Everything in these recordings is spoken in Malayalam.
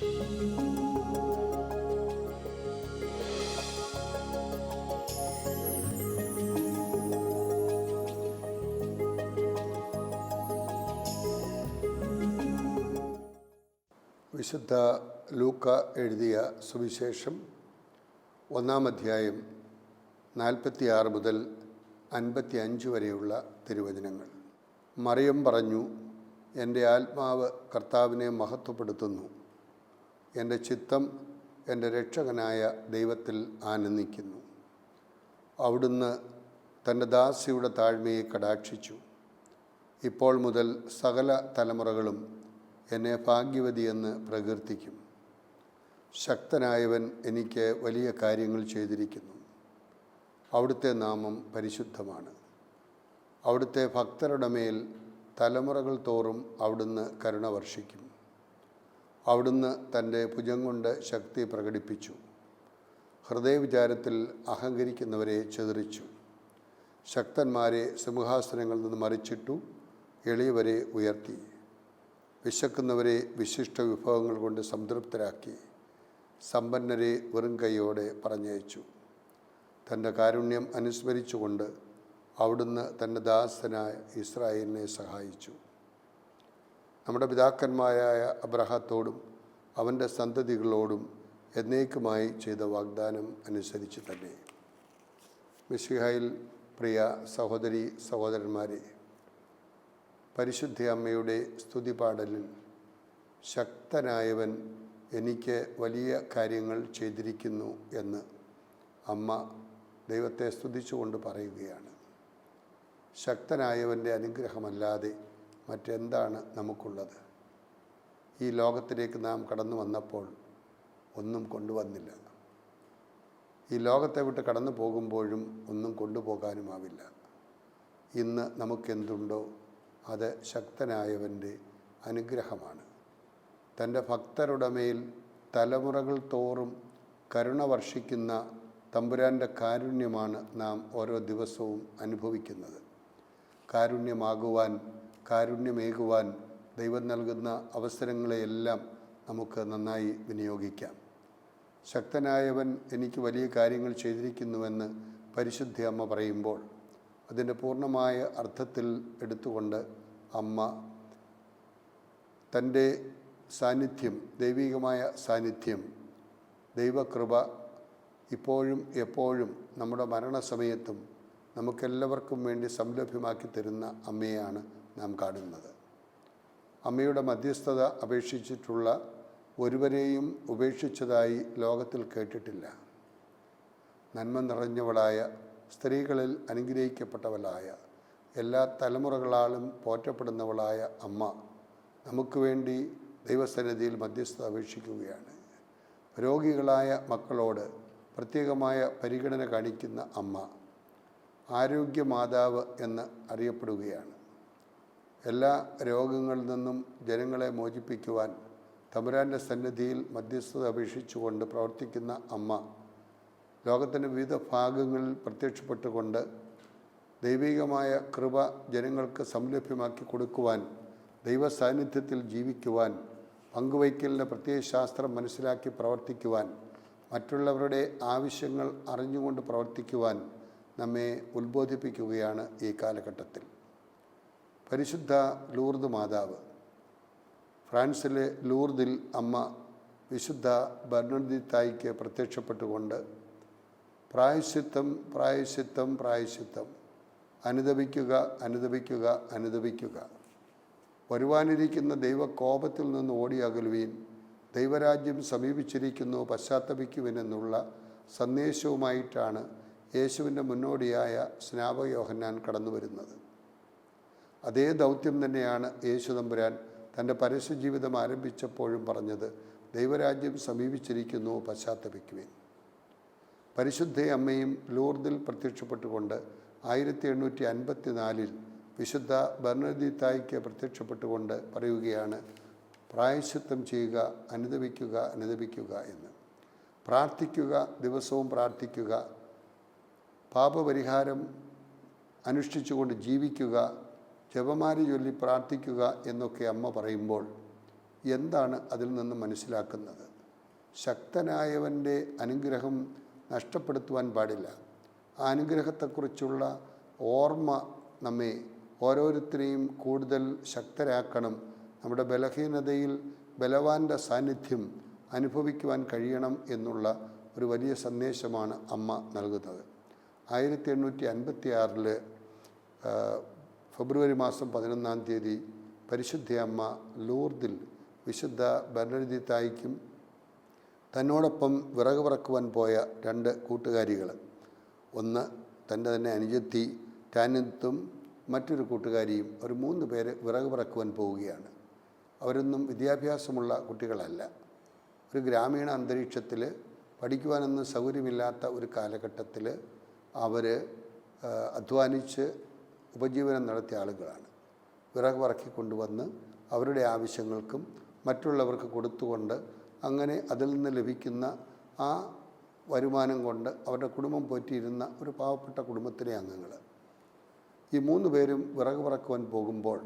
വിശുദ്ധ ലൂക്ക എഴുതിയ സുവിശേഷം 1-ാം അധ്യായം 46 മുതൽ 55 വരെയുള്ള തിരുവചനങ്ങൾ. മറിയം പറഞ്ഞു, എൻ്റെ ആത്മാവ് കർത്താവിനെ മഹത്വപ്പെടുത്തുന്നു. എൻ്റെ ചിത്തം എൻ്റെ രക്ഷകനായ ദൈവത്തിൽ ആനന്ദിക്കുന്നു. അവിടുന്ന് തൻ്റെ ദാസിയുടെ താഴ്മയെ കടാക്ഷിച്ചു. ഇപ്പോൾ മുതൽ സകല തലമുറകളും എന്നെ ഭാഗ്യവതിയെന്ന് പ്രകീർത്തിക്കും. ശക്തനായവൻ എനിക്ക് വലിയ കാര്യങ്ങൾ ചെയ്തിരിക്കുന്നു. അവിടുത്തെ നാമം പരിശുദ്ധമാണ്. അവിടുത്തെ ഭക്തരുടെ മേൽ തലമുറകൾ തോറും അവിടുന്ന് കരുണ വർഷിക്കും. അവിടുന്ന് തൻ്റെ ഭുജം കൊണ്ട് ശക്തി പ്രകടിപ്പിച്ചു. ഹൃദയവിചാരത്തിൽ അഹങ്കരിക്കുന്നവരെ ചിതറിച്ചു. ശക്തന്മാരെ സിംഹാസനങ്ങളിൽ നിന്ന് മറിച്ചിട്ടു, എളിയവരെ ഉയർത്തി. വിശക്കുന്നവരെ വിശിഷ്ട വിഭവങ്ങൾ കൊണ്ട് സംതൃപ്തരാക്കി. സമ്പന്നരെ വെറും കൈയോടെ പറഞ്ഞയച്ചു. തൻ്റെ കാരുണ്യം അനുസ്മരിച്ചുകൊണ്ട് അവിടുന്ന് തൻ്റെ ദാസനായ ഇസ്രായേലിനെ സഹായിച്ചു. നമ്മുടെ പിതാക്കന്മാരായ അബ്രഹാത്തോടും അവൻ്റെ സന്തതികളോടും എന്നേക്കുമായി ചെയ്ത വാഗ്ദാനം അനുസരിച്ച് തന്നെ. മിശിഹായിൽ പ്രിയ സഹോദരി സഹോദരന്മാരെ, പരിശുദ്ധ അമ്മയുടെ സ്തുതിപാടലിൽ ശക്തനായവൻ എനിക്ക് വലിയ കാര്യങ്ങൾ ചെയ്തിരിക്കുന്നു എന്ന് അമ്മ ദൈവത്തെ സ്തുതിച്ചുകൊണ്ട് പറയുകയാണ്. ശക്തനായവൻ്റെ അനുഗ്രഹമല്ലാതെ മറ്റെന്താണ് നമുക്കുള്ളത്? ഈ ലോകത്തിലേക്ക് നാം കടന്നു വന്നപ്പോൾ ഒന്നും കൊണ്ടുവന്നില്ല. ഈ ലോകത്തെ വിട്ട് കടന്നു പോകുമ്പോഴും ഒന്നും കൊണ്ടുപോകാനുമാവില്ല. ഇന്ന് നമുക്കെന്തുണ്ടോ അത് ശക്തനായവൻ്റെ അനുഗ്രഹമാണ്. തൻ്റെ ഭക്തരുടെ മേൽ തലമുറകൾ തോറും കരുണ വർഷിക്കുന്ന തമ്പുരാൻ്റെ കാരുണ്യമാണ് നാം ഓരോ ദിവസവും അനുഭവിക്കുന്നത്. കാരുണ്യമേകുവാൻ ദൈവം നൽകുന്ന അവസരങ്ങളെയെല്ലാം നമുക്ക് നന്നായി വിനിയോഗിക്കാം. ശക്തനായവൻ എനിക്ക് വലിയ കാര്യങ്ങൾ ചെയ്തിരിക്കുന്നുവെന്ന് പരിശുദ്ധ അമ്മ പറയുമ്പോൾ അതിൻ്റെ പൂർണ്ണമായ അർത്ഥത്തിൽ എടുത്തുകൊണ്ട് അമ്മ തൻ്റെ സാന്നിധ്യം, ദൈവികമായ സാന്നിധ്യം, ദൈവകൃപ ഇപ്പോഴും എപ്പോഴും നമ്മുടെ മരണസമയത്തും നമുക്കെല്ലാവർക്കും വേണ്ടി സംലഭ്യമാക്കി തരുന്ന അമ്മയെയാണ് നാം കാണുന്നത്. അമ്മയുടെ മധ്യസ്ഥത അപേക്ഷിച്ചിട്ടുള്ള ഒരുവരെയും ഉപേക്ഷിച്ചതായി ലോകത്തിൽ കേട്ടിട്ടില്ല. നന്മ നിറഞ്ഞവളായ, സ്ത്രീകളിൽ അനുഗ്രഹിക്കപ്പെട്ടവളായ, എല്ലാ തലമുറകളാലും പോറ്റപ്പെടുന്നവളായ അമ്മ നമുക്ക് വേണ്ടി ദൈവസന്നിധിയിൽ മധ്യസ്ഥത അപേക്ഷിക്കുകയാണ്. രോഗികളായ മക്കളോട് പ്രത്യേകമായ പരിഗണന കാണിക്കുന്ന അമ്മ ആരോഗ്യമാതാവ് എന്ന് അറിയപ്പെടുകയാണ്. എല്ലാ രോഗങ്ങളിൽ നിന്നും ജനങ്ങളെ മോചിപ്പിക്കുവാൻ തമ്പുരാൻ്റെ സന്നിധിയിൽ മധ്യസ്ഥത അപേക്ഷിച്ചുകൊണ്ട് പ്രവർത്തിക്കുന്ന അമ്മ ലോകത്തിൻ്റെ വിവിധ ഭാഗങ്ങളിൽ പ്രത്യക്ഷപ്പെട്ടുകൊണ്ട് ദൈവികമായ കൃപ ജനങ്ങൾക്ക് സംലഭ്യമാക്കി കൊടുക്കുവാൻ, ദൈവ സാന്നിധ്യത്തിൽ ജീവിക്കുവാൻ, പങ്കുവയ്ക്കലിൻ്റെ പ്രത്യയശാസ്ത്രം മനസ്സിലാക്കി പ്രവർത്തിക്കുവാൻ, മറ്റുള്ളവരുടെ ആവശ്യങ്ങൾ അറിഞ്ഞുകൊണ്ട് പ്രവർത്തിക്കുവാൻ നമ്മെ ഉത്ബോധിപ്പിക്കുകയാണ് ഈ കാലഘട്ടത്തിൽ. പരിശുദ്ധ ലൂർദ് മാതാവ്, ഫ്രാൻസിലെ ലൂർദിൽ അമ്മ വിശുദ്ധ ബർണർദിത്തായിക്ക് പ്രത്യക്ഷപ്പെട്ടുകൊണ്ട് പ്രായശ്ചിത്തം പ്രായശ്ചിത്തം പ്രായശ്ചിത്തം, അനുദപിക്കുക അനുദപിക്കുക അനുദപിക്കുക, വരുവാനിരിക്കുന്ന ദൈവകോപത്തിൽ നിന്ന് ഓടിയകലുവീൻ, ദൈവരാജ്യം സമീപിച്ചിരിക്കുന്നു, പശ്ചാത്തപിക്കുവിനെന്നുള്ള സന്ദേശവുമായിട്ടാണ് യേശുവിൻ്റെ മുന്നോടിയായ സ്നാപക യോഹന്നാൻ കടന്നു വരുന്നത്. അതേ ദൗത്യം തന്നെയാണ് യേശു തമ്പുരാൻ തൻ്റെ പരസ്യജീവിതം ആരംഭിച്ചപ്പോഴും പറഞ്ഞത്, ദൈവരാജ്യം സമീപിച്ചിരിക്കുന്നു, പശ്ചാത്തപിക്കുവിൻ. പരിശുദ്ധ അമ്മയും ലൂർദിൽ പ്രത്യക്ഷപ്പെട്ടുകൊണ്ട് 1854 വിശുദ്ധ ബർണർദിത്തായിക്ക് പ്രത്യക്ഷപ്പെട്ടുകൊണ്ട് പറയുകയാണ്, പ്രായശ്ചിത്തം ചെയ്യുക, അനുദപിക്കുക അനുദപിക്കുക എന്ന്. പ്രാർത്ഥിക്കുക, ദിവസവും പ്രാർത്ഥിക്കുക, പാപപരിഹാരം അനുഷ്ഠിച്ചുകൊണ്ട് ജീവിക്കുക, ജപമാല ചൊല്ലി പ്രാർത്ഥിക്കുക എന്നൊക്കെ അമ്മ പറയുമ്പോൾ എന്താണ് അതിൽ നിന്ന് മനസ്സിലാക്കുന്നത്? ശക്തനായവൻ്റെ അനുഗ്രഹം നഷ്ടപ്പെടുത്തുവാൻ പാടില്ല. ആ അനുഗ്രഹത്തെക്കുറിച്ചുള്ള ഓർമ്മ നമ്മെ ഓരോരുത്തരെയും കൂടുതൽ ശക്തരാക്കണം. നമ്മുടെ ബലഹീനതയിൽ ബലവാൻ്റെ സാന്നിധ്യം അനുഭവിക്കുവാൻ കഴിയണം എന്നുള്ള ഒരു വലിയ സന്ദേശമാണ് അമ്മ നൽകുന്നത്. 1856 ഫെബ്രുവരി മാസം 11 പരിശുദ്ധ അമ്മ ലൂർദിൽ വിശുദ്ധ ബർണഡിത്തായ്ക്കും തന്നോടൊപ്പം വിറക് പറക്കുവാൻ പോയ 2 കൂട്ടുകാരികൾ, ഒന്ന് തൻ്റെ തന്നെ അനുജത്തി ടാനിത്തും മറ്റൊരു കൂട്ടുകാരിയും, ഒരു 3 പേര് വിറക് പറക്കുവാൻ പോവുകയാണ്. അവരൊന്നും വിദ്യാഭ്യാസമുള്ള കുട്ടികളല്ല. ഒരു ഗ്രാമീണ അന്തരീക്ഷത്തിൽ പഠിക്കുവാനൊന്നും സൗകര്യമില്ലാത്ത ഒരു കാലഘട്ടത്തിൽ അവർ അധ്വാനിച്ച് ഉപജീവനം നടത്തിയ ആളുകളാണ്. വിറക് പറക്കിക്കൊണ്ടുവന്ന് അവരുടെ ആവശ്യങ്ങൾക്കും മറ്റുള്ളവർക്ക് കൊടുത്തുകൊണ്ട് അങ്ങനെ അതിൽ നിന്ന് ലഭിക്കുന്ന ആ വരുമാനം കൊണ്ട് അവരുടെ കുടുംബം പോറ്റിയിരുന്ന ഒരു പാവപ്പെട്ട കുടുംബത്തിലെ അംഗങ്ങൾ. ഈ 3 പേരും വിറക് പറക്കുവാൻ പോകുമ്പോൾ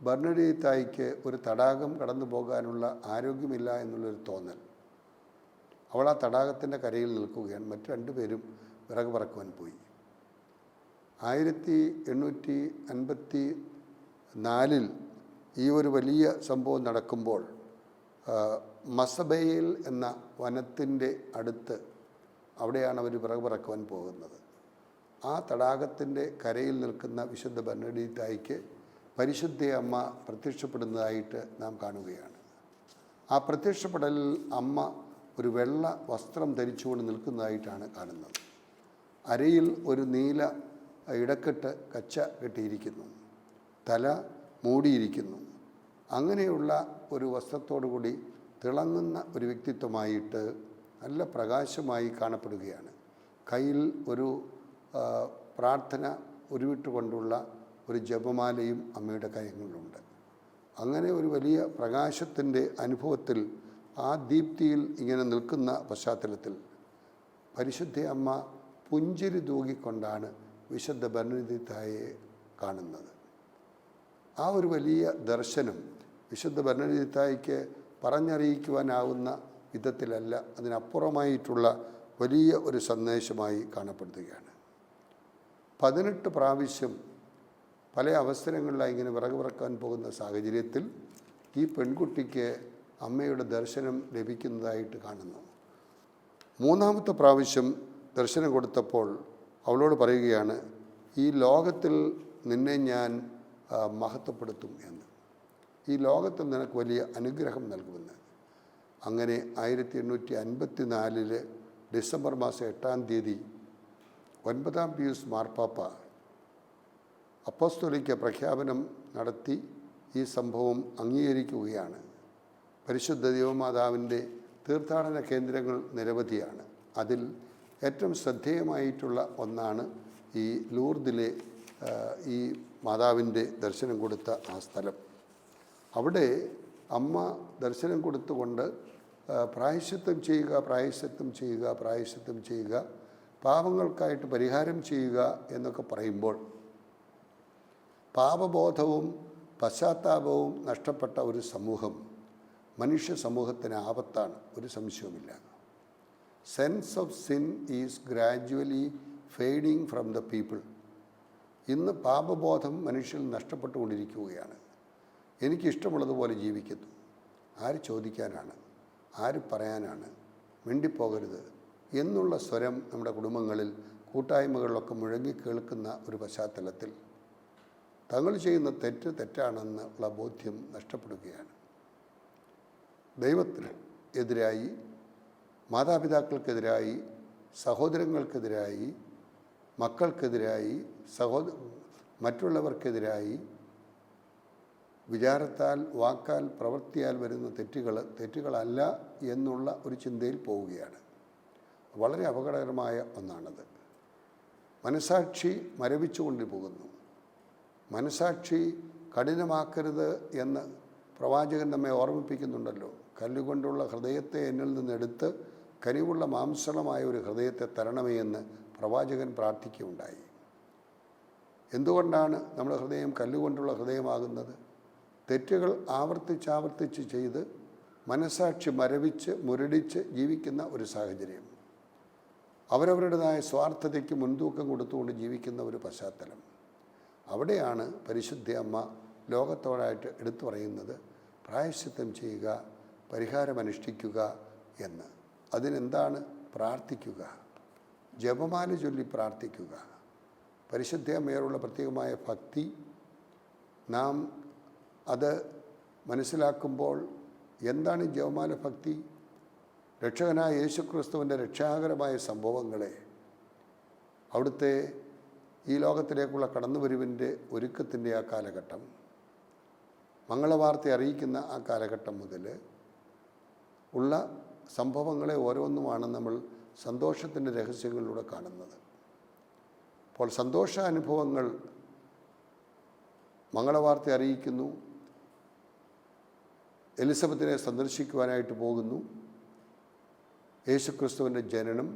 ബർണഡിത്തായ്ക്ക് ഒരു തടാകം കടന്നു പോകാനുള്ള ആരോഗ്യമില്ല എന്നുള്ളൊരു തോന്നൽ. അവൾ ആ തടാകത്തിൻ്റെ കരയിൽ നിൽക്കുകയാണ്. മറ്റ് 2 പേരും വിറക് പറക്കുവാൻ പോയി. 1854 ഈ ഒരു വലിയ സംഭവം നടക്കുമ്പോൾ മസബയിൽ എന്ന വനത്തിൻ്റെ അടുത്ത് അവിടെയാണ് അവർ വിറക് പറക്കുവാൻ പോകുന്നത്. ആ തടാകത്തിൻ്റെ കരയിൽ നിൽക്കുന്ന വിശുദ്ധ ബർണഡിത്തായ്ക്ക് പരിശുദ്ധ അമ്മ പ്രത്യക്ഷപ്പെടുന്നതായിട്ട് നാം കാണുകയാണ്. ആ പ്രത്യക്ഷപ്പെടലിൽ അമ്മ ഒരു വെള്ള വസ്ത്രം ധരിച്ചുകൊണ്ട് നിൽക്കുന്നതായിട്ടാണ് കാണുന്നത്. അരയിൽ ഒരു നീല ഇടക്കെട്ട് കച്ച കെട്ടിയിരിക്കുന്നു, തല മൂടിയിരിക്കുന്നു. അങ്ങനെയുള്ള ഒരു വസ്ത്രത്തോടു കൂടി തിളങ്ങുന്ന ഒരു വ്യക്തിത്വമായിട്ട് നല്ല പ്രകാശമായി കാണപ്പെടുകയാണ്. കയ്യിൽ ഒരു പ്രാർത്ഥന ഉരുവിട്ടുകൊണ്ടുള്ള ഒരു ജപമാലയും അമ്മയുടെ കൈകളിലുണ്ട്. അങ്ങനെ ഒരു വലിയ പ്രകാശത്തിൻ്റെ അനുഭവത്തിൽ ആ ദീപ്തിയിൽ ഇങ്ങനെ നിൽക്കുന്ന പശ്ചാത്തലത്തിൽ പരിശുദ്ധ അമ്മ പുഞ്ചിരി തൂകിക്കൊണ്ടാണ് വിശുദ്ധ ബർണഡിത്തായെ കാണുന്നത്. ആ ഒരു വലിയ ദർശനം വിശുദ്ധ ബർണഡിത്തായ്ക്ക് പറഞ്ഞറിയിക്കുവാനാവുന്ന വിധത്തിലല്ല, അതിനപ്പുറമായിട്ടുള്ള വലിയ ഒരു സന്ദേശമായി കാണപ്പെടുകയാണ്. 18 പ്രാവശ്യം പല അവസരങ്ങളിലായി ഇങ്ങനെ വിറക് പറക്കാൻ പോകുന്ന സാഹചര്യത്തിൽ ഈ പെൺകുട്ടിക്ക് അമ്മയുടെ ദർശനം ലഭിക്കുന്നതായിട്ട് കാണുന്നു. 3ാമത്തെ പ്രാവശ്യം ദർശനം കൊടുത്തപ്പോൾ അവളോട് പറയുകയാണ്, ഈ ലോകത്തിൽ നിന്നെ ഞാൻ മഹത്വപ്പെടുത്തും എന്ന്, ഈ ലോകത്തിൽ നിനക്ക് വലിയ അനുഗ്രഹം നൽകുമെന്ന്. അങ്ങനെ 1854 ഡിസംബർ മാസം 8-ാം തീയതി 9-ാം പിയൂസ് മാർപ്പാപ്പ അപ്പോസ്തോലിക പ്രഖ്യാപനം നടത്തി ഈ സംഭവം അംഗീകരിക്കുകയാണ്. പരിശുദ്ധ ദൈവമാതാവിൻ്റെ തീർത്ഥാടന കേന്ദ്രങ്ങൾ നിരവധിയാണ്. അതിൽ ഏറ്റവും ശ്രദ്ധേയമായിട്ടുള്ള ഒന്നാണ് ഈ ലൂർദിലെ ഈ മാതാവിൻ്റെ ദർശനം കൊടുത്ത ആ സ്ഥലം. അവിടെ അമ്മ ദർശനം കൊടുത്തുകൊണ്ട് പ്രായശ്ചിത്തം ചെയ്യുക, പ്രായശ്ചിത്തം ചെയ്യുക, പ്രായശ്ചിത്തം ചെയ്യുക, പാപങ്ങൾക്കായിട്ട് പരിഹാരം ചെയ്യുക എന്നൊക്കെ പറയുമ്പോൾ പാപബോധവും പശ്ചാത്താപവും നഷ്ടപ്പെട്ട ഒരു സമൂഹം മനുഷ്യ സമൂഹത്തിന് ആപത്താണ്, ഒരു സംശയവുമില്ല. Sense of sin is gradually fading from the people. ഇന്ന് പാപബോധം മനുഷ്യൻ നഷ്ടപ്പെട്ടുകൊണ്ടിരിക്കുകയാണ്. എനിക്കിഷ്ടമുള്ളതുപോലെ ജീവിക്കുന്നു. ആര് ചോദിക്കാനാണ്, ആര് പറയാനാണ്, മിണ്ടിപ്പോകരുത് എന്നുള്ള സ്വരം നമ്മുടെ കുടുംബങ്ങളിൽ കൂട്ടായ്മകളിലൊക്കെ മുഴങ്ങി കേൾക്കുന്ന ഒരു പശ്ചാത്തലത്തിൽ തങ്ങൾ ചെയ്യുന്ന തെറ്റ് തെറ്റാണെന്നുള്ള ബോധ്യം നഷ്ടപ്പെടുകയാണ്. ദൈവത്തിന് എതിരായി, മാതാപിതാക്കൾക്കെതിരായി, സഹോദരങ്ങൾക്കെതിരായി, മക്കൾക്കെതിരായി, മറ്റുള്ളവർക്കെതിരായി വിചാരത്താൽ, വാക്കാൽ, പ്രവൃത്തിയാൽ വരുന്ന തെറ്റുകളല്ല എന്നുള്ള ഒരു ചിന്തയിൽ പോവുകയാണ്. വളരെ അപകടകരമായ ഒന്നാണത്. മനസാക്ഷി മരവിച്ചുകൊണ്ട് പോകുന്നു. മനസാക്ഷി കഠിനമാക്കരുത് എന്ന് പ്രവാചകൻ നമ്മെ ഓർമ്മിപ്പിക്കുന്നുണ്ടല്ലോ. കല്ലുകൊണ്ടുള്ള ഹൃദയത്തെ എന്നിൽ നിന്നെടുത്ത് കനിവുള്ള മാംസളമായ ഒരു ഹൃദയത്തെ തരണമേ എന്ന് പ്രവാചകൻ പ്രാർത്ഥിക്കുകയുണ്ടായി. എന്തുകൊണ്ടാണ് നമ്മുടെ ഹൃദയം കല്ലുകൊണ്ടുള്ള ഹൃദയമാകുന്നത്? തെറ്റുകൾ ആവർത്തിച്ചാവർത്തിച്ച് ചെയ്ത് മനസാക്ഷി മരവിച്ച് മുരടിച്ച് ജീവിക്കുന്ന ഒരു സാഹചര്യം, അവരവരുടേതായ സ്വാർത്ഥതയ്ക്ക് മുൻതൂക്കം കൊടുത്തുകൊണ്ട് ജീവിക്കുന്ന ഒരു പശ്ചാത്തലം, അവിടെയാണ് പരിശുദ്ധ അമ്മ ലോകത്തോടായിട്ട് എടുത്തു പറയുന്നത് പ്രായശ്ചിത്തം ചെയ്യുക, പരിഹാരം അനുഷ്ഠിക്കുക എന്ന്. അതിനെന്താണ്? പ്രാർത്ഥിക്കുക, ജപമാല ചൊല്ലി പ്രാർത്ഥിക്കുക. പരിശുദ്ധ അമ്മയോടുള്ള പ്രത്യേകമായ ഭക്തി നാം അത് മനസ്സിലാക്കുമ്പോൾ എന്താണ് ജപമാല ഭക്തി? രക്ഷകനായ യേശുക്രിസ്തുവിൻ്റെ രക്ഷാകരമായ സംഭവങ്ങളെ, അവിടുത്തെ ഈ ലോകത്തിലേക്കുള്ള കടന്നുവരവിൻ്റെ ഒരുക്കത്തിൻ്റെ ആ കാലഘട്ടം, മംഗളവാർത്ത അറിയിക്കുന്ന ആ കാലഘട്ടം മുതൽ ഉള്ള സംഭവങ്ങളെ ഓരോന്നുമാണ് നമ്മൾ സന്തോഷത്തിൻ്റെ രഹസ്യങ്ങളിലൂടെ കാണുന്നത്. അപ്പോൾ സന്തോഷാനുഭവങ്ങൾ മംഗളവാർത്ത അറിയിക്കുന്നു, എലിസബത്തിനെ സന്ദർശിക്കുവാനായിട്ട് പോകുന്നു, യേശുക്രിസ്തുവിൻ്റെ ജനനം,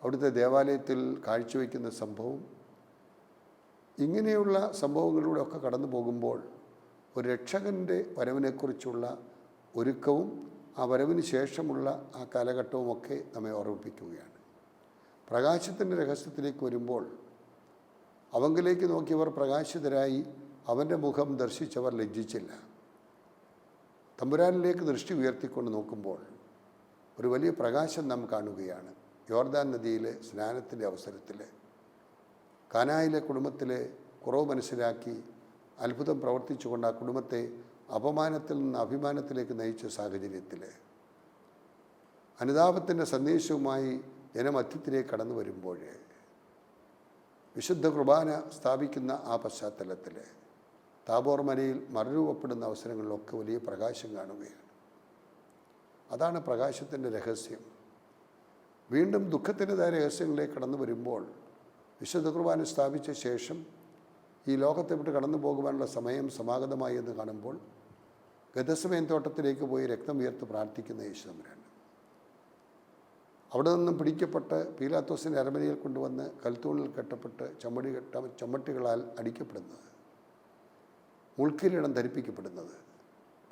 അവിടുത്തെ ദേവാലയത്തിൽ കാഴ്ചവെക്കുന്ന സംഭവം, ഇങ്ങനെയുള്ള സംഭവങ്ങളിലൂടെയൊക്കെ കടന്നു പോകുമ്പോൾ ഒരു രക്ഷകൻ്റെ വരവിനെക്കുറിച്ചുള്ള ഒരുക്കവും ആ വരവിന് ശേഷമുള്ള ആ കാലഘട്ടവുമൊക്കെ നമ്മെ ഓർമ്മിപ്പിക്കുകയാണ്. പ്രകാശത്തിൻ്റെ രഹസ്യത്തിലേക്ക് വരുമ്പോൾ അവങ്കിലേക്ക് നോക്കിയവർ പ്രകാശിതരായി, അവൻ്റെ മുഖം ദർശിച്ചവർ ലജ്ജിച്ചില്ല. തമ്പുരാനിലേക്ക് ദൃഷ്ടി ഉയർത്തിക്കൊണ്ട് നോക്കുമ്പോൾ ഒരു വലിയ പ്രകാശം നാം കാണുകയാണ്. യോർദാൻ നദിയിലെ സ്നാനത്തിൻ്റെ അവസരത്തിൽ കാനായിലെ കുടുംബത്തിലെ കുറവ് മനസ്സിലാക്കി അത്ഭുതം പ്രവർത്തിച്ചുകൊണ്ട് ആ കുടുംബത്തെ അപമാനത്തിൽ നിന്ന് അഭിമാനത്തിലേക്ക് നയിച്ച സാഹചര്യത്തിൽ അനുതാപത്തിൻ്റെ സന്ദേശവുമായി ജനമധ്യത്തിലേക്ക് കടന്നു വരുമ്പോൾ വിശുദ്ധ കുർബാന സ്ഥാപിക്കുന്ന ആ പശ്ചാത്തലത്തിൽ താബോർ മലയിൽ മറുരൂപപ്പെടുന്ന അവസരങ്ങളിലൊക്കെ വലിയ പ്രകാശം കാണുകയാണ്. അതാണ് പ്രകാശത്തിൻ്റെ രഹസ്യം. വീണ്ടും ദുഃഖത്തിൻ്റെതായ രഹസ്യങ്ങളിലേക്ക് കടന്നു വരുമ്പോൾ വിശുദ്ധ കുർബാന സ്ഥാപിച്ച ശേഷം ഈ ലോകത്തെ വിട്ട് കടന്നു പോകുവാനുള്ള സമയം സമാഗതമായി എന്ന് കാണുമ്പോൾ ഗതസമയം തോട്ടത്തിലേക്ക് പോയി രക്തം ഉയർത്ത് പ്രാർത്ഥിക്കുന്ന യേശുദമ്പുരാൻ, അവിടെ നിന്നും പിടിക്കപ്പെട്ട് പീലാത്തോസിൻ്റെ അരമനയിൽ കൊണ്ടുവന്ന് കൽത്തൂണിൽ കെട്ടപ്പെട്ട് ചമ്മട്ടികളാൽ അടിക്കപ്പെടുന്നത്, മുൾക്കിരീടം ധരിപ്പിക്കപ്പെടുന്നത്,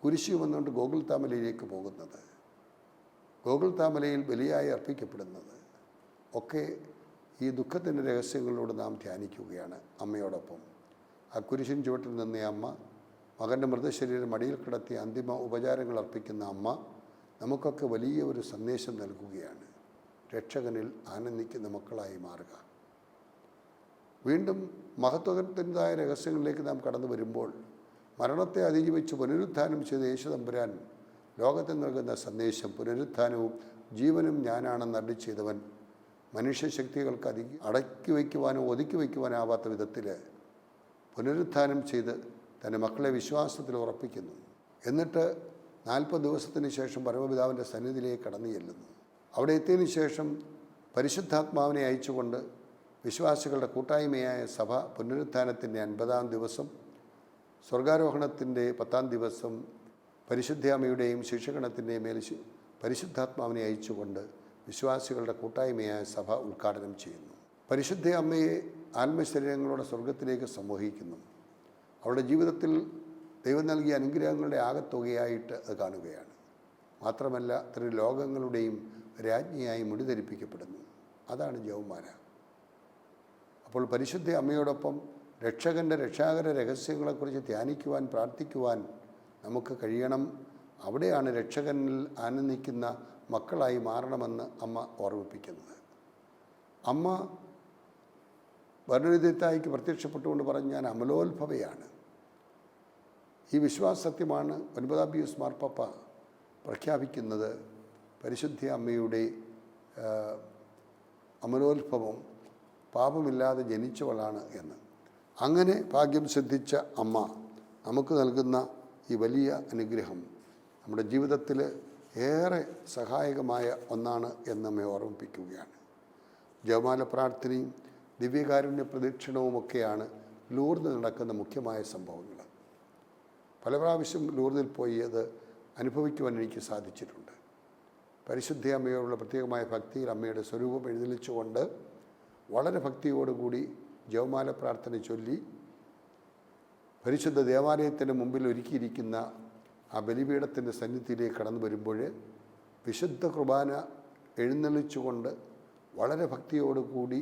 കുരിശു വന്നുകൊണ്ട് ഗോകുൽത്താമലയിലേക്ക് പോകുന്നത്, ഗോകുൽത്താമലയിൽ ബലിയായി അർപ്പിക്കപ്പെടുന്നത് ഒക്കെ ഈ ദുഃഖത്തിൻ്റെ രഹസ്യങ്ങളിലൂടെ നാം ധ്യാനിക്കുകയാണ് അമ്മയോടൊപ്പം. ആ കുരിശിൻ ചുവട്ടിൽ നിന്ന അമ്മ, മകൻ്റെ മൃതശരീരം മടിയിൽ കിടത്തി അന്തിമ ഉപചാരങ്ങൾ അർപ്പിക്കുന്ന അമ്മ നമുക്കൊക്കെ വലിയ ഒരു സന്ദേശം നൽകുകയാണ്. രക്ഷകനിൽ ആനന്ദിക്കുന്ന മക്കളായി മാറുക. വീണ്ടും മഹത്വത്തിൻ്റെതായ രഹസ്യങ്ങളിലേക്ക് നാം കടന്നു വരുമ്പോൾ മരണത്തെ അതിജീവിച്ച് പുനരുത്ഥാനം ചെയ്ത യേശുദമ്പുരാൻ ലോകത്തിൽ നൽകുന്ന സന്ദേശം, പുനരുത്ഥാനവും ജീവനും ഞാനാണെന്ന് അരുളി ചെയ്തവൻ മനുഷ്യശക്തികൾക്ക് അടക്കി വയ്ക്കുവാനോ ഒതുക്കി വയ്ക്കുവാനാവാത്ത വിധത്തിൽ പുനരുത്ഥാനം ചെയ്ത് തൻ്റെ മക്കളെ വിശ്വാസത്തിൽ ഉറപ്പിക്കുന്നു. എന്നിട്ട് 40 ദിവസത്തിന് ശേഷം പരമപിതാവിൻ്റെ സന്നിധിയിലേക്ക് കടന്നു ചെല്ലുന്നു. അവിടെ എത്തിയതിനു ശേഷം പരിശുദ്ധാത്മാവിനെ അയച്ചുകൊണ്ട് വിശ്വാസികളുടെ കൂട്ടായ്മയായ സഭ പുനരുത്ഥാനത്തിൻ്റെ 50-ാം ദിവസം, സ്വർഗാരോഹണത്തിൻ്റെ 10-ാം ദിവസം പരിശുദ്ധമ്മയുടെയും ശിഷ്യഗണത്തിൻ്റെയും മേൽ പരിശുദ്ധാത്മാവിനെ അയച്ചുകൊണ്ട് വിശ്വാസികളുടെ കൂട്ടായ്മയായ സഭ ഉദ്ഘാടനം ചെയ്യുന്നു. പരിശുദ്ധ അമ്മയെ ആത്മശരീരങ്ങളോടെ സ്വർഗത്തിലേക്ക് സംവഹിക്കുന്നു. അവരുടെ ജീവിതത്തിൽ ദൈവം നൽകിയ അനുഗ്രഹങ്ങളുടെ ആകത്തുകയായിട്ട് അത് കാണുകയാണ്. മാത്രമല്ല ത്രിലോകങ്ങളുടെയും രാജ്ഞിയായി മുടിധരിപ്പിക്കപ്പെടുന്നു. അതാണ് ജപമാല. അപ്പോൾ പരിശുദ്ധ അമ്മയോടൊപ്പം രക്ഷകൻ്റെ രക്ഷാകര രഹസ്യങ്ങളെക്കുറിച്ച് ധ്യാനിക്കുവാൻ, പ്രാർത്ഥിക്കുവാൻ നമുക്ക് കഴിയണം. അവിടെയാണ് രക്ഷകനിൽ ആനന്ദിക്കുന്ന മക്കളായി മാറണമെന്ന് അമ്മ ഓർമ്മിപ്പിക്കുന്നത്. അമ്മ ബർണദിത്തായിക്ക് പ്രത്യക്ഷപ്പെട്ടുകൊണ്ട് പറഞ്ഞ്, ഞാൻ അമലോത്ഭവയാണ്. ഈ വിശ്വാസ സത്യമാണ് 9-ാം പീയൂസ് മാർപ്പാപ്പ പ്രഖ്യാപിക്കുന്നത്. പരിശുദ്ധ അമ്മയുടെ അമലോത്ഭവം പാപമില്ലാതെ ജനിച്ചവളാണ് എന്ന്. അങ്ങനെ ഭാഗ്യം സിദ്ധിച്ച അമ്മ നമുക്ക് നൽകുന്ന ഈ വലിയ അനുഗ്രഹം നമ്മുടെ ജീവിതത്തിൽ ഏറെ സഹായകമായ ഒന്നാണ് എന്ന് നമ്മെ ഓർമ്മിപ്പിക്കുകയാണ്. ജപമാല പ്രാർത്ഥനയും ദിവ്യകാരുണ്യ പ്രദക്ഷിണവുമൊക്കെയാണ് ലൂർദിൽ നടക്കുന്ന മുഖ്യമായ സംഭവങ്ങൾ. പല പ്രാവശ്യം ലൂർദിൽ പോയി അത് അനുഭവിക്കുവാൻ എനിക്ക് സാധിച്ചിട്ടുണ്ട്. പരിശുദ്ധ അമ്മയോടുള്ള പ്രത്യേകമായ ഭക്തിയിൽ അമ്മയുടെ സ്വരൂപം എഴുന്നള്ളിച്ചുകൊണ്ട് വളരെ ഭക്തിയോടുകൂടി ജപമാല പ്രാർത്ഥന ചൊല്ലി പരിശുദ്ധ ദേവാലയത്തിൻ്റെ മുമ്പിൽ ഒരുക്കിയിരിക്കുന്ന ആ ബലിപീഠത്തിൻ്റെ സന്നിധിയിലേക്ക് കടന്നു വരുമ്പോൾ വിശുദ്ധ കുർബാന എഴുന്നള്ളിച്ചുകൊണ്ട് വളരെ ഭക്തിയോടുകൂടി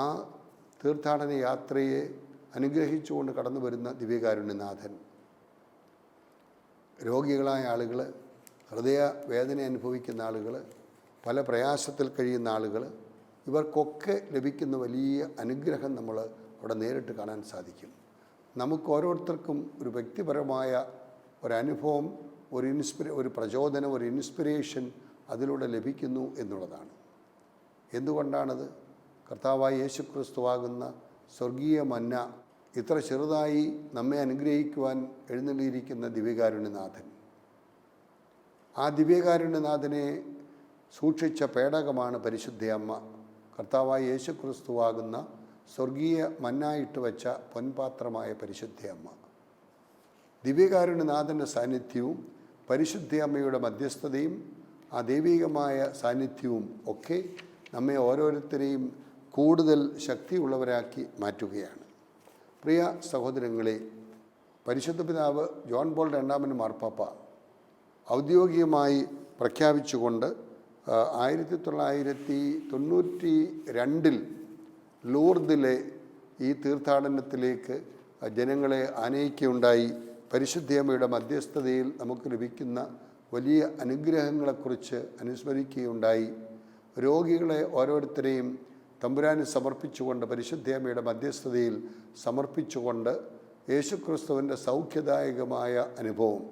ആ തീർത്ഥാടന യാത്രയെ അനുഗ്രഹിച്ചുകൊണ്ട് കടന്നു വരുന്ന ദിവ്യകാരുണ്യനാഥൻ, രോഗികളായ ആളുകൾ, ഹൃദയ വേദന അനുഭവിക്കുന്ന ആളുകൾ, പല പ്രയാസത്തിൽ കഴിയുന്ന ആളുകൾ, ഇവർക്കൊക്കെ ലഭിക്കുന്ന വലിയ അനുഗ്രഹം നമ്മൾ അവിടെ നേരിട്ട് കാണാൻ സാധിക്കും. നമുക്ക് ഓരോരുത്തർക്കും ഒരു വ്യക്തിപരമായ ഒരനുഭവം, ഒരു പ്രചോദനം, ഒരു ഇൻസ്പിരേഷൻ അതിലൂടെ ലഭിക്കുന്നു എന്നുള്ളതാണ്. എന്തുകൊണ്ടാണത്? കർത്താവായ യേശുക്രിസ്തുവാകുന്ന സ്വർഗീയ മന്ന ഇത്ര ചെറുതായി നമ്മെ അനുഗ്രഹിക്കുവാൻ എഴുന്നള്ളിയിരിക്കുന്ന ദിവ്യകാരുണ്യനാഥൻ, ആ ദിവ്യകാരുണ്യനാഥനെ സൂക്ഷിച്ച പേടകമാണ് പരിശുദ്ധ അമ്മ. കർത്താവായ യേശുക്രിസ്തുവാകുന്ന സ്വർഗീയ മന്നായിട്ട് വച്ച പൊൻപാത്രമായ പരിശുദ്ധ അമ്മ. ദിവ്യകാരുണ്യനാഥൻ്റെ സാന്നിധ്യവും പരിശുദ്ധ അമ്മയുടെ മധ്യസ്ഥതയും ആ ദൈവികമായ സാന്നിധ്യവും ഒക്കെ നമ്മെ ഓരോരുത്തരെയും കൂടുതൽ ശക്തിയുള്ളവരാക്കി മാറ്റുകയാണ്. പ്രിയ സഹോദരങ്ങളെ, പരിശുദ്ധ പിതാവ് ജോൺ പോൾ രണ്ടാമൻ മാർപ്പാപ്പ ഔദ്യോഗികമായി പ്രഖ്യാപിച്ചുകൊണ്ട് 1992 ലൂർദിലെ ഈ തീർത്ഥാടനത്തിലേക്ക് ജനങ്ങളെ ആനയിക്കുകയുണ്ടായി. പരിശുദ്ധയമ്മയുടെ മധ്യസ്ഥതയിൽ നമുക്ക് ലഭിക്കുന്ന വലിയ അനുഗ്രഹങ്ങളെക്കുറിച്ച് അനുസ്മരിക്കുകയുണ്ടായി. രോഗികളെ ഓരോരുത്തരെയും തമ്പുരാന് സമർപ്പിച്ചുകൊണ്ട്, പരിശുദ്ധയമ്മയുടെ മധ്യസ്ഥതയിൽ സമർപ്പിച്ചുകൊണ്ട് യേശുക്രിസ്തുവിൻ്റെ സൗഖ്യദായകമായ അനുഭവം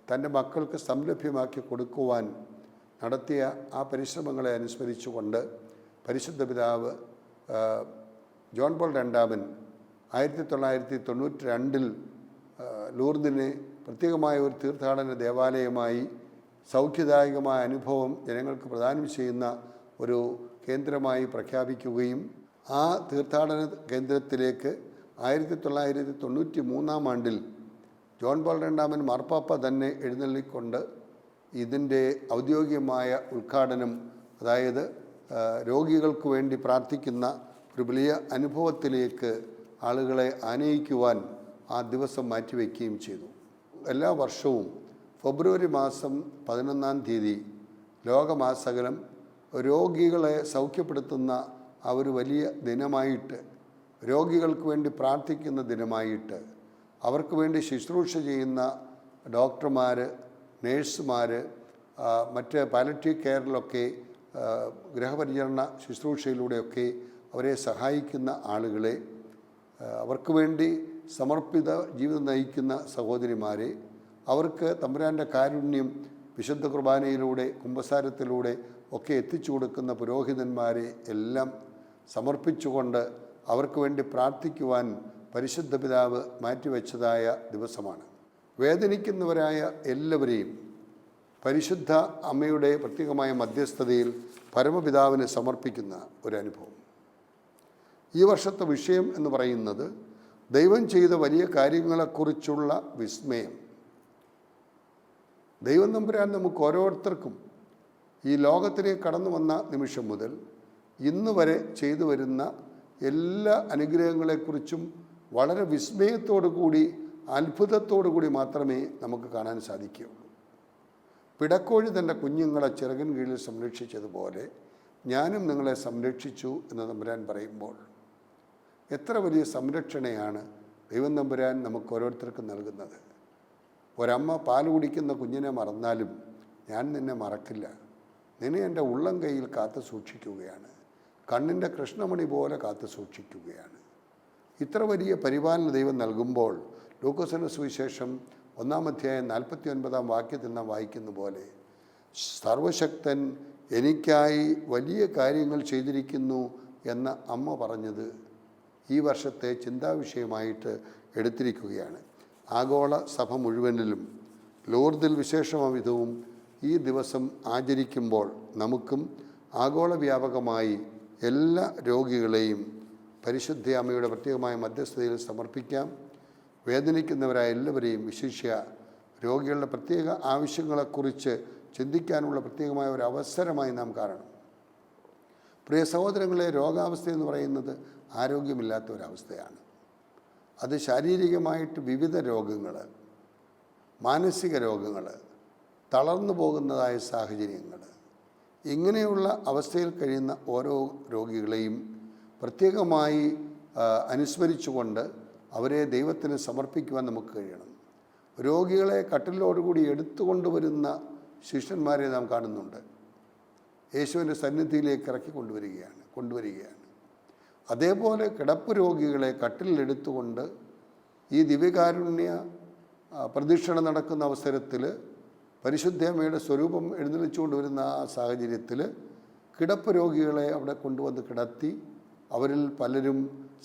തൻ്റെ മക്കൾക്ക് സംലഭ്യമാക്കി കൊടുക്കുവാൻ നടത്തിയ ആ പരിശ്രമങ്ങളെ അനുസ്മരിച്ചുകൊണ്ട് പരിശുദ്ധ പിതാവ് ജോൺ പോൾ രണ്ടാമൻ 1992 ലൂർദിനെ പ്രത്യേകമായ ഒരു തീർത്ഥാടന ദേവാലയമായി സൗഖ്യദായകമായ അനുഭവം ജനങ്ങൾക്ക് പ്രദാനം ചെയ്യുന്ന ഒരു കേന്ദ്രമായി പ്രഖ്യാപിക്കുകയും ആ തീർത്ഥാടന കേന്ദ്രത്തിലേക്ക് 1993 ജോൺ പോൾ രണ്ടാമൻ മാർപ്പാപ്പ തന്നെ എഴുന്നള്ളിക്കൊണ്ട് ഇതിൻ്റെ ഔദ്യോഗികമായ ഉദ്ഘാടനം, അതായത് രോഗികൾക്ക് വേണ്ടി പ്രാർത്ഥിക്കുന്ന ഒരു വലിയ അനുഭവത്തിലേക്ക് ആളുകളെ ആനയിക്കുവാൻ ആ ദിവസം മാറ്റിവെക്കുകയും ചെയ്തു. എല്ലാ വർഷവും ഫെബ്രുവരി മാസം 11 ലോകമാസകലം രോഗികളെ സൗഖ്യപ്പെടുത്തുന്ന ആ ഒരു വലിയ ദിനമായിട്ട്, രോഗികൾക്ക് വേണ്ടി പ്രാർത്ഥിക്കുന്ന ദിനമായിട്ട്, അവർക്ക് വേണ്ടി ശുശ്രൂഷ ചെയ്യുന്ന ഡോക്ടർമാർ, നേഴ്സുമാർ, മറ്റ് പാലിയേറ്റീവ് കെയറിലൊക്കെ ഗൃഹപരിചരണ ശുശ്രൂഷയിലൂടെയൊക്കെ അവരെ സഹായിക്കുന്ന ആളുകളെ, അവർക്ക് വേണ്ടി സമർപ്പിത ജീവിതം നയിക്കുന്ന സഹോദരിമാരെ, അവർക്ക് തമ്പുരാൻ്റെ കാരുണ്യം വിശുദ്ധ കുർബാനയിലൂടെ, കുമ്പസാരത്തിലൂടെ ഒക്കെ എത്തിച്ചു കൊടുക്കുന്ന പുരോഹിതന്മാരെ എല്ലാം സമർപ്പിച്ചുകൊണ്ട് അവർക്ക് വേണ്ടി പ്രാർത്ഥിക്കുവാൻ പരിശുദ്ധ പിതാവ് മാറ്റിവെച്ചതായ ദിവസമാണ്. വേദനിക്കുന്നവരായ എല്ലാവരെയും പരിശുദ്ധ അമ്മയുടെ പ്രത്യേകമായ മധ്യസ്ഥതയിൽ പരമപിതാവിന് സമർപ്പിക്കുന്ന ഒരനുഭവം. ഈ വർഷത്തെ വിഷയം എന്ന് പറയുന്നത് ദൈവം ചെയ്ത വലിയ കാര്യങ്ങളെക്കുറിച്ചുള്ള വിസ്മയം. ദൈവം തമ്പുരാൻ നമുക്ക് ഓരോരുത്തർക്കും ഈ ലോകത്തിലേക്ക് കടന്നു വന്ന നിമിഷം മുതൽ ഇന്ന് വരെ ചെയ്തു വരുന്ന എല്ലാ അനുഗ്രഹങ്ങളെക്കുറിച്ചും വളരെ വിസ്മയത്തോടു കൂടി, അത്ഭുതത്തോടു കൂടി മാത്രമേ നമുക്ക് കാണാൻ സാധിക്കുകയുള്ളൂ. പിടക്കോഴി തൻ്റെ കുഞ്ഞുങ്ങളെ ചിറകിൻ കീഴിൽ സംരക്ഷിച്ചതുപോലെ ഞാനും നിങ്ങളെ സംരക്ഷിച്ചു എന്ന് തമ്പുരാൻ പറയുമ്പോൾ എത്ര വലിയ സംരക്ഷണയാണ് ദൈവം തമ്പുരാൻ നമുക്ക് ഓരോരുത്തർക്കും നൽകുന്നത്. ഒരമ്മ പാൽ കുടിക്കുന്ന കുഞ്ഞിനെ മറന്നാലും ഞാൻ നിന്നെ മറക്കില്ല, നിന്നെ എൻ്റെ ഉള്ളം കൈയിൽ കാത്തു സൂക്ഷിക്കുകയാണ്, കണ്ണിൻ്റെ കൃഷ്ണമണി പോലെ കാത്തു സൂക്ഷിക്കുകയാണ്. ഇത്ര വലിയ പരിപാലന ദൈവം നൽകുമ്പോൾ ലൂക്കോസിന്റെ സുവിശേഷം 1-49 നാം വായിക്കുന്ന പോലെ സർവശക്തൻ എനിക്കായി വലിയ കാര്യങ്ങൾ ചെയ്തിരിക്കുന്നു എന്ന അമ്മ പറഞ്ഞത് ഈ വർഷത്തെ ചിന്താവിഷയമായിട്ട് എടുത്തിരിക്കുകയാണ്. ആഗോള സഭ മുഴുവനിലും ലൂർദിൽ വിശേഷവിധവും ഈ ദിവസം ആചരിക്കുമ്പോൾ നമുക്കും ആഗോള വ്യാപകമായി എല്ലാ രോഗികളെയും പരിശുദ്ധ അമ്മയുടെ പ്രത്യേകമായ മധ്യസ്ഥതയിൽ സമർപ്പിക്കാം. വേദനിക്കുന്നവരായ എല്ലാവരെയും, വിശിഷ്യ രോഗികളുടെ പ്രത്യേക ആവശ്യങ്ങളെക്കുറിച്ച് ചിന്തിക്കാനുള്ള പ്രത്യേകമായ ഒരു അവസരമായി നാം കാണണം. പ്രിയ സഹോദരങ്ങളെ, രോഗാവസ്ഥ എന്ന് പറയുന്നത് ആരോഗ്യമില്ലാത്ത ഒരവസ്ഥയാണ്. അത് ശാരീരികമായിട്ട് വിവിധ രോഗങ്ങൾ, മാനസിക രോഗങ്ങൾ, തളർന്നു പോകുന്നതായ സാഹചര്യങ്ങൾ, ഇങ്ങനെയുള്ള അവസ്ഥയിൽ കഴിയുന്ന ഓരോ രോഗികളെയും പ്രത്യേകമായി അനുസ്മരിച്ചുകൊണ്ട് അവരെ ദൈവത്തിന് സമർപ്പിക്കുവാൻ നമുക്ക് കഴിയണം. രോഗികളെ കട്ടിലോടുകൂടി എടുത്തുകൊണ്ടുവരുന്ന ശിഷ്യന്മാരെ നാം കാണുന്നുണ്ട്. യേശുവിൻ്റെ സന്നിധിയിലേക്ക് ഇറക്കി കൊണ്ടുവരികയാണ്. അതേപോലെ കിടപ്പ് രോഗികളെ കട്ടിലെടുത്തുകൊണ്ട് ഈ ദിവ്യകാരുണ്യ പ്രദക്ഷിണം നടക്കുന്ന അവസരത്തിൽ പരിശുദ്ധമ്മയുടെ സ്വരൂപം എഴുന്നള്ളിച്ചുകൊണ്ട് വരുന്ന ആ സാഹചര്യത്തിൽ കിടപ്പ് രോഗികളെ അവിടെ കൊണ്ടുവന്ന് കിടത്തി അവരിൽ പലരും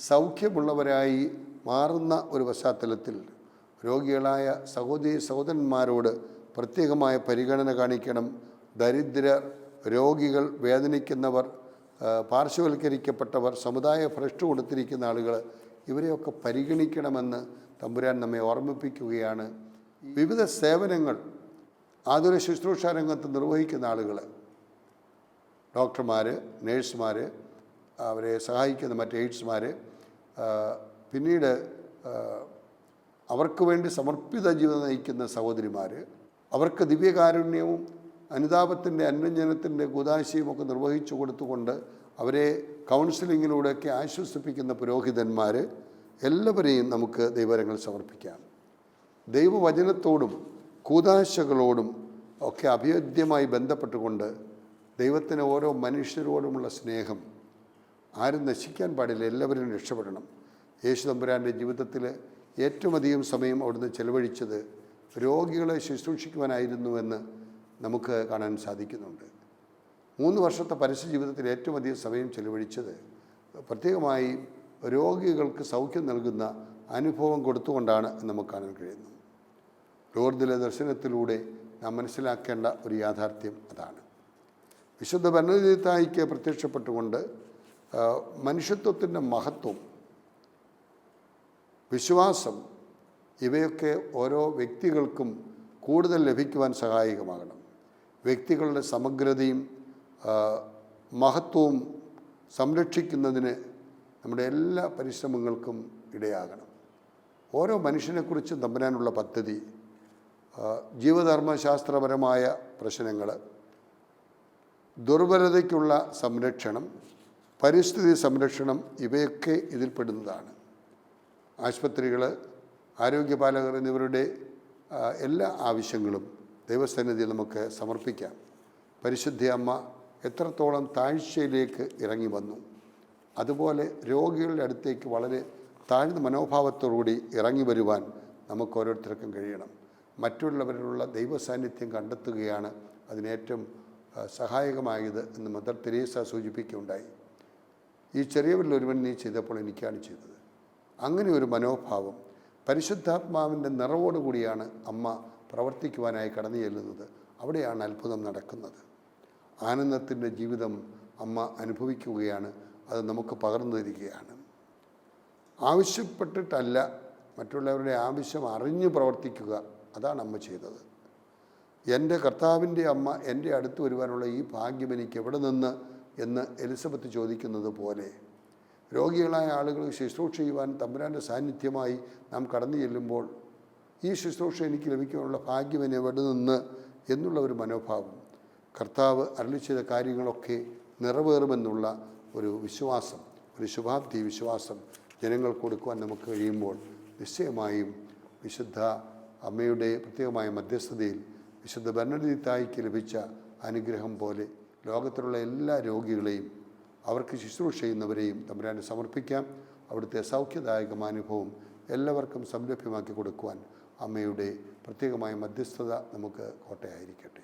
സൗഖ്യമുള്ളവരായി മാറുന്ന ഒരു പശ്ചാത്തലത്തിൽ രോഗികളായ സഹോദരന്മാരോട് പ്രത്യേകമായ പരിഗണന കാണിക്കണം. ദരിദ്രർ, രോഗികൾ, വേദനിക്കുന്നവർ, പാർശ്വവൽക്കരിക്കപ്പെട്ടവർ, സമുദായ ഭ്രഷ്ട് കൊടുത്തിരിക്കുന്ന ആളുകൾ, ഇവരെയൊക്കെ പരിഗണിക്കണമെന്ന് തമ്പുരാൻ നമ്മെ ഓർമ്മിപ്പിക്കുകയാണ്. വിവിധ സേവനങ്ങൾ ആതുര ശുശ്രൂഷ രംഗത്ത് നിർവഹിക്കുന്ന ആളുകൾ, ഡോക്ടർമാർ, നേഴ്സുമാർ, അവരെ സഹായിക്കുന്ന മറ്റ് എയ്ഡ്സുമാർ, പിന്നീട് അവർക്ക് വേണ്ടി സമർപ്പിത ജീവിതം നയിക്കുന്ന സഹോദരിമാർ, അവർക്ക് ദിവ്യകാരുണ്യവും അനുതാപത്തിൻ്റെ അന്വഞ്ജനത്തിൻ്റെ കൂദാശയും ഒക്കെ നിർവഹിച്ചു കൊടുത്തുകൊണ്ട് അവരെ കൗൺസിലിങ്ങിലൂടെയൊക്കെ ആശ്വസിപ്പിക്കുന്ന പുരോഹിതന്മാർ, എല്ലാവരെയും നമുക്ക് ദൈവകരങ്ങൾ സമർപ്പിക്കാം. ദൈവവചനത്തോടും കൂദാശകളോടും ഒക്കെ അഭേദ്യമായി ബന്ധപ്പെട്ടുകൊണ്ട് ദൈവത്തിന് ഓരോ മനുഷ്യരോടുമുള്ള സ്നേഹം, ആരും നശിക്കാൻ പാടില്ല, എല്ലാവരും രക്ഷപ്പെടണം. യേശു തമ്പുരാൻ്റെ ജീവിതത്തിൽ ഏറ്റവും അധികം സമയം അവിടുന്ന് ചെലവഴിച്ചത് രോഗികളെ ശുശ്രൂഷിക്കുവാനായിരുന്നുവെന്ന് നമുക്ക് കാണാൻ സാധിക്കുന്നുണ്ട്. 3 വർഷത്തെ പരസ്യ ജീവിതത്തിൽ ഏറ്റവും അധികം സമയം ചെലവഴിച്ചത് പ്രത്യേകമായി രോഗികൾക്ക് സൗഖ്യം നൽകുന്ന അനുഭവം കൊടുത്തുകൊണ്ടാണ് നമുക്ക് കാണാൻ കഴിയുന്നത്. ലോർദിലെ ദർശനത്തിലൂടെ നാം മനസ്സിലാക്കേണ്ട ഒരു യാഥാർത്ഥ്യം അതാണ്. വിശുദ്ധ ബെർണദീത്തായിക്ക് പ്രത്യക്ഷപ്പെട്ടുകൊണ്ട് മനുഷ്യത്വത്തിൻ്റെ മഹത്വം, വിശ്വാസം, ഇവയൊക്കെ ഓരോ വ്യക്തികൾക്കും കൂടുതൽ ലഭിക്കുവാൻ സഹായകമാകണം. വ്യക്തികളുടെ സമഗ്രതയും മഹത്വവും സംരക്ഷിക്കുന്നതിന് നമ്മുടെ എല്ലാ പരിശ്രമങ്ങൾക്കും ഇടയാകണം. ഓരോ മനുഷ്യനെക്കുറിച്ചും തമ്പുരാനുള്ള പദ്ധതി, ജീവധർമ്മശാസ്ത്രപരമായ പ്രശ്നങ്ങൾ, ദുർബലതയ്ക്കുള്ള സംരക്ഷണം, പരിസ്ഥിതി സംരക്ഷണം, ഇവയൊക്കെ ഇതിൽപ്പെടുന്നതാണ്. ആശുപത്രികൾ, ആരോഗ്യപാലകർ എന്നിവരുടെ എല്ലാ ആവശ്യങ്ങളും ദൈവസന്നിധിയിൽ നമുക്ക് സമർപ്പിക്കാം. പരിശുദ്ധ അമ്മ എത്രത്തോളം താഴ്ചയിലേക്ക് ഇറങ്ങി വന്നു, അതുപോലെ രോഗികളുടെ അടുത്തേക്ക് വളരെ താഴ്ന്ന മനോഭാവത്തോടുകൂടി ഇറങ്ങി വരുവാൻ നമുക്ക് ഓരോരുത്തർക്കും കഴിയണം. മറ്റുള്ളവരിലുള്ള ദൈവസാന്നിധ്യം കണ്ടെത്തുകയാണ് അതിനേറ്റവും സഹായകമായത് എന്ന് മദർ തെരേസ സൂചിപ്പിക്കുകയുണ്ടായി. ഈ ചെറിയവരിൽ ഒരുവൻ നീ ചെയ്തപ്പോൾ എനിക്കാണ് ചെയ്തത്. അങ്ങനെ ഒരു മനോഭാവം പരിശുദ്ധാത്മാവിൻ്റെ നിറവോടുകൂടിയാണ് അമ്മ പ്രവർത്തിക്കുവാനായി കടന്നു ചെല്ലുന്നത്. അവിടെയാണ് അത്ഭുതം നടക്കുന്നത്. ആനന്ദത്തിൻ്റെ ജീവിതം അമ്മ അനുഭവിക്കുകയാണ്, അത് നമുക്ക് പകർന്നു തരികയാണ്. ആവശ്യപ്പെട്ടിട്ടല്ല, മറ്റുള്ളവരുടെ ആവശ്യം അറിഞ്ഞു പ്രവർത്തിക്കുക, അതാണ് അമ്മ ചെയ്തത്. എൻ്റെ കർത്താവിൻ്റെ അമ്മ എൻ്റെ അടുത്ത് വരുവാനുള്ള ഈ ഭാഗ്യം എനിക്ക് എവിടെ നിന്ന് എന്ന് എലിസബത്ത് ചോദിക്കുന്നത് പോലെ രോഗികളായ ആളുകൾ ശുശ്രൂഷ ചെയ്യുവാൻ തമ്പുരാൻ്റെ സാന്നിധ്യമായി നാം കടന്നു ചെല്ലുമ്പോൾ ഈ ശുശ്രൂഷ എനിക്ക് ലഭിക്കാനുള്ള ഭാഗ്യം എന്നെ എവിടെ നിന്ന് എന്നുള്ള ഒരു മനോഭാവം, കർത്താവ് അരുളി ചെയ്ത കാര്യങ്ങളൊക്കെ നിറവേറുമെന്നുള്ള ഒരു വിശ്വാസം, ഒരു ശുഭാപ്തി വിശ്വാസം ജനങ്ങൾക്ക് കൊടുക്കുവാൻ നമുക്ക് കഴിയുമ്പോൾ നിശ്ചയമായും വിശുദ്ധ അമ്മയുടെ പ്രത്യേകമായ മധ്യസ്ഥതയിൽ വിശുദ്ധ ബെർണദീത്തായിക്ക് ലഭിച്ച അനുഗ്രഹം പോലെ ലോകത്തിലുള്ള എല്ലാ രോഗികളെയും അവർക്ക് ശുശ്രൂഷ ചെയ്യുന്നവരെയും തമ്പുരാന് സമർപ്പിക്കാം. അവിടുത്തെ സൗഖ്യദായകമാനുഭവം എല്ലാവർക്കും സംരഭ്യമാക്കി കൊടുക്കുവാൻ അമ്മയുടെ പ്രത്യേകമായ മധ്യസ്ഥത നമുക്ക് കോട്ടയായിരിക്കട്ടെ.